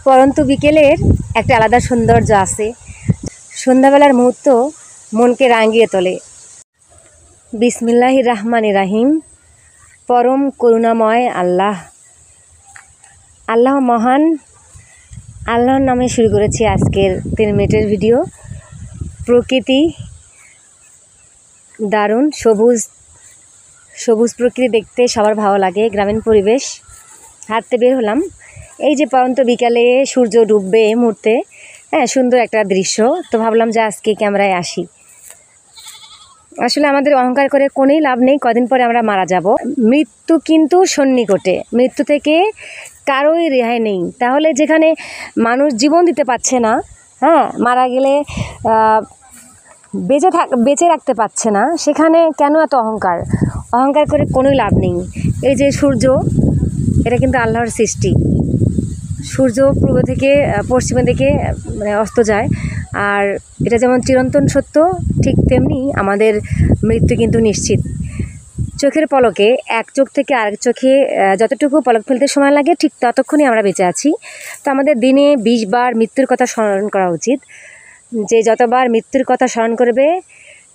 পরন্তু বিকেলের একটা আলাদা সৌন্দর্য আছে। সন্ধ্যাবেলার মুহূর্ত মনকে রাঙিয়ে তোলে। বিসমিল্লাহির রহমানির রহিম। পরম করুণাময় আল্লাহ, আল্লাহ মহান, আল্লাহর নামে শুরু করেছি আজকের 3 মিনিটের ভিডিও। প্রকৃতি দারুণ, সবুজ সবুজ প্রকৃতি দেখতে সবার ভালো লাগে। গ্রামীণ পরিবেশ, হাঁটতে বের হলাম। এই যে পরন্ত বিকালে সূর্য ডুববে এই মুহূর্তে, হ্যাঁ, সুন্দর একটা দৃশ্য। তো ভাবলাম যে আজকে ক্যামেরায় আসি। আসলে আমাদের অহংকার করে কোনোই লাভ নেই, কদিন পরে আমরা মারা যাব। মৃত্যু কিন্তু সন্নিকটে, মৃত্যু থেকে কারোই রেহাই নেই। তাহলে যেখানে মানুষ জীবন দিতে পারছে না, হ্যাঁ, মারা গেলে বেঁচে রাখতে পারছে না, সেখানে কেন এত অহংকার? অহংকার করে কোনোই লাভ নেই। এই যে সূর্য, এটা কিন্তু আল্লাহর সৃষ্টি। সূর্য পূর্ব থেকে পশ্চিমের দিকে মানে অস্ত যায়, আর এটা যেমন চিরন্তন সত্য, ঠিক তেমনি আমাদের মৃত্যু কিন্তু নিশ্চিত। চোখের পলকে এক চোখ থেকে আরেক চোখে যতটুকু পলক ফেলতে সময় লাগে, ঠিক ততক্ষণই আমরা বেঁচে আছি। তো আমাদের দিনে 20 বার মৃত্যুর কথা স্মরণ করা উচিত। যে যতবার মৃত্যুর কথা স্মরণ করবে,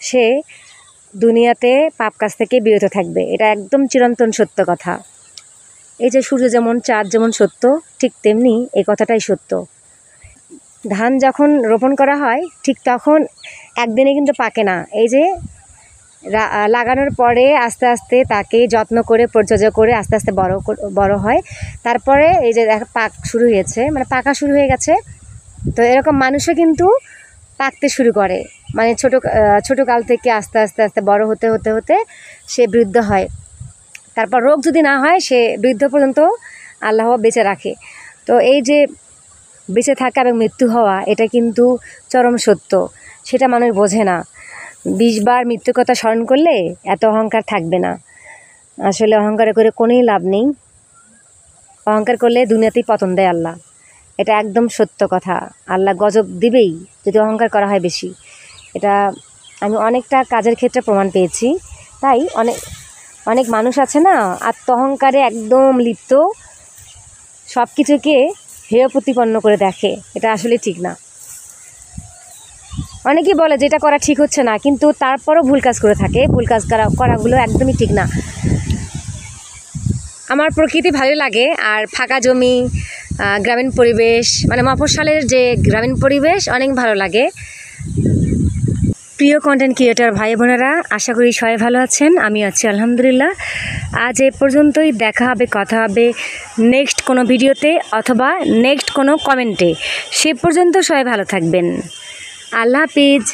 সে দুনিয়াতে পাপ কাজ থেকে বিরত থাকবে। এটা একদম চিরন্তন সত্য কথা। এই যে সূর্য যেমন, চাঁদ যেমন সত্য, ঠিক তেমনি এই কথাটাই সত্য। ধান যখন রোপণ করা হয়, ঠিক তখন একদিনে কিন্তু পাকে না। এই যে লাগানোর পরে আস্তে আস্তে তাকে যত্ন করে, পরিচর্যা করে আস্তে আস্তে বড় হয়। তারপরে এই যে পাক শুরু হয়েছে, মানে পাকা শুরু হয়ে গেছে। তো এরকম মানুষও কিন্তু পাকতে শুরু করে, মানে ছোটো কাল থেকে আস্তে আস্তে আস্তে বড় হতে হতে হতে সে বৃদ্ধ হয়। তারপর রোগ যদি না হয়, সে বৃদ্ধ পর্যন্ত আল্লাহ বেঁচে রাখে। তো এই যে বেঁচে থাকা এবং মৃত্যু হওয়া, এটা কিন্তু চরম সত্য। সেটা মানুষ বোঝে না। 20 বার মৃত্যুর কথা স্মরণ করলে এত অহংকার থাকবে না। আসলে অহংকার করে কোনোই লাভ নেই। অহংকার করলে দুনিয়াতেই পতন দেয় আল্লাহ। এটা একদম সত্য কথা। আল্লাহ গজব দিবেই যদি অহংকার করা হয় বেশি। এটা আমি অনেকটা কাজের ক্ষেত্রে প্রমাণ পেয়েছি। তাই অনেক মানুষ আছে না, আত্ম অহংকারে একদম লিপ্ত, সব কিছুকে হেয় প্রতিপন্ন করে দেখে। এটা আসলে ঠিক না। অনেকেই বলে যে এটা করা ঠিক হচ্ছে না, কিন্তু তারপরও ভুল কাজ করে থাকে। ভুল কাজ করাগুলো একদমই ঠিক না। আমার প্রকৃতি ভালো লাগে, আর ফাঁকা জমি, গ্রামীণ পরিবেশ, মানে মফস্বলের যে গ্রামীণ পরিবেশ অনেক ভালো লাগে। প্রিয় কন্টেন্ট ক্রিয়েটর ভাই বোনেরা, আশা করি সবাই ভালো আছেন। আমি আছি আলহামদুলিল্লাহ। আজ এ পর্যন্তই। দেখা হবে, কথা হবে নেক্সট কোনো ভিডিওতে অথবা নেক্সট কোনো কমেন্টে। সে পর্যন্ত সবাই ভালো থাকবেন। আল্লাহ হাফিজ।